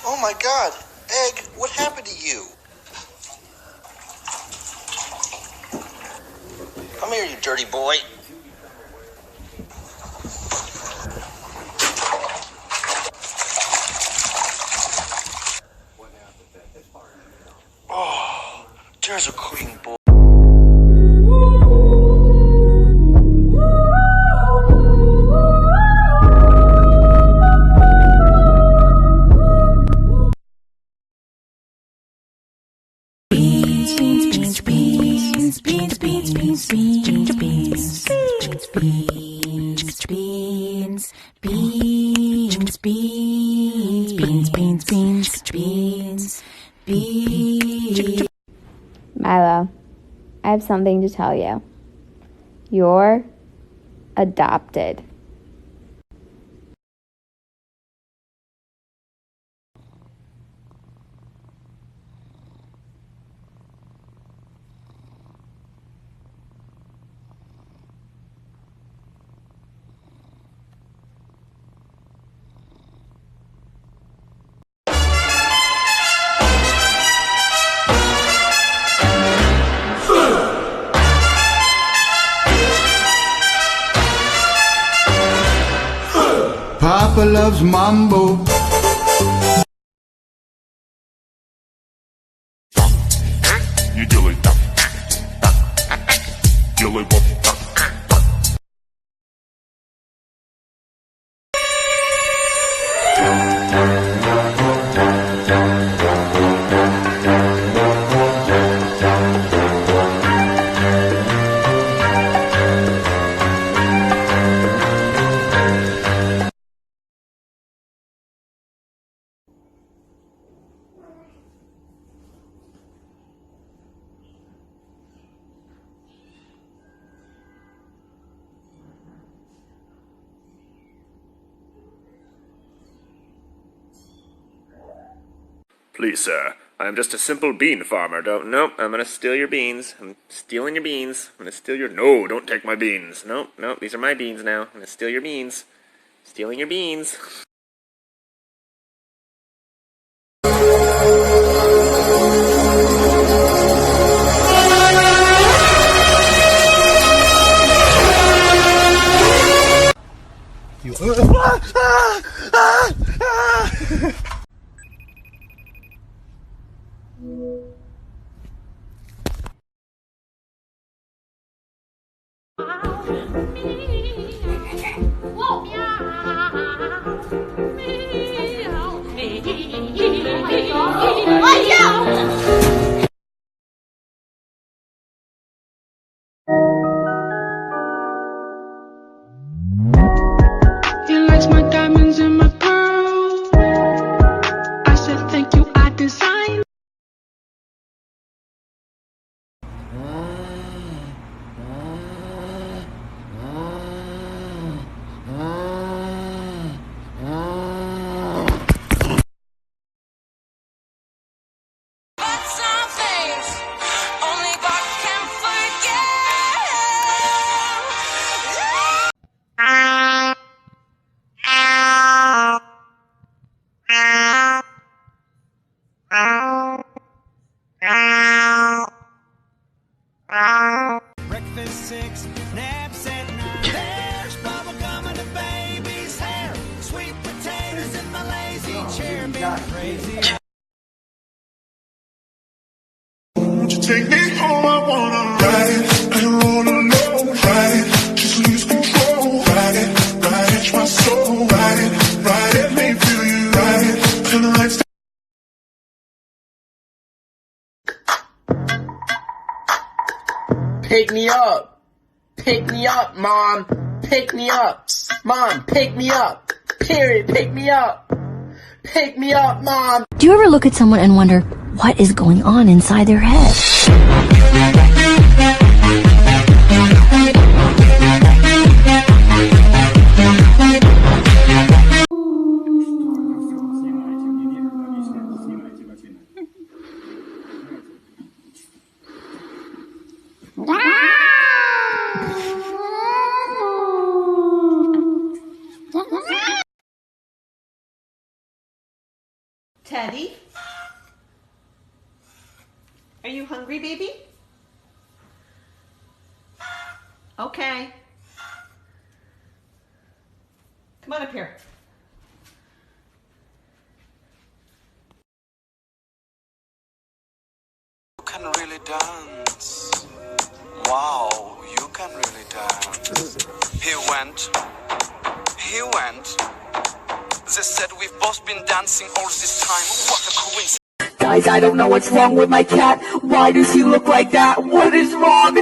Oh my God, Egg, what happened to you? Come here, you dirty boy. Oh, there's a queen boy. Milo, I have something to tell you. You're adopted. Papa loves mambo. You do it. You it. Please, sir, I am just a simple bean farmer. Nope, I'm gonna steal your beans. I'm stealing your beans. I'm gonna steal your... No, don't take my beans. Nope, these are my beans now. I'm gonna steal your beans. Stealing your beans. He likes my diamonds and my pearls. I said thank you, I designed. Breakfast 6, naps at 9. There's bubble gum in the baby's hair. Sweet potatoes in my lazy chair. Been crazy. Won't you take me home? I wanna ride it. I wanna know. Ride it. Just lose control. Ride it. Ride it. My soul. Ride it. Ride it. Let me feel you. Ride it. Turn the lights down. Pick me up. Pick me up, Mom. Pick me up. Mom, pick me up. Period. Pick me up. Pick me up, Mom. Do you ever look at someone and wonder what is going on inside their head? Teddy? Are you hungry, baby? Okay. Come on up here. You can really dance. Wow, you can really dance. He went. They said we've both been dancing all this time. What a coincidence. Guys, I don't know what's wrong with my cat. Why does he look like that? What is wrong?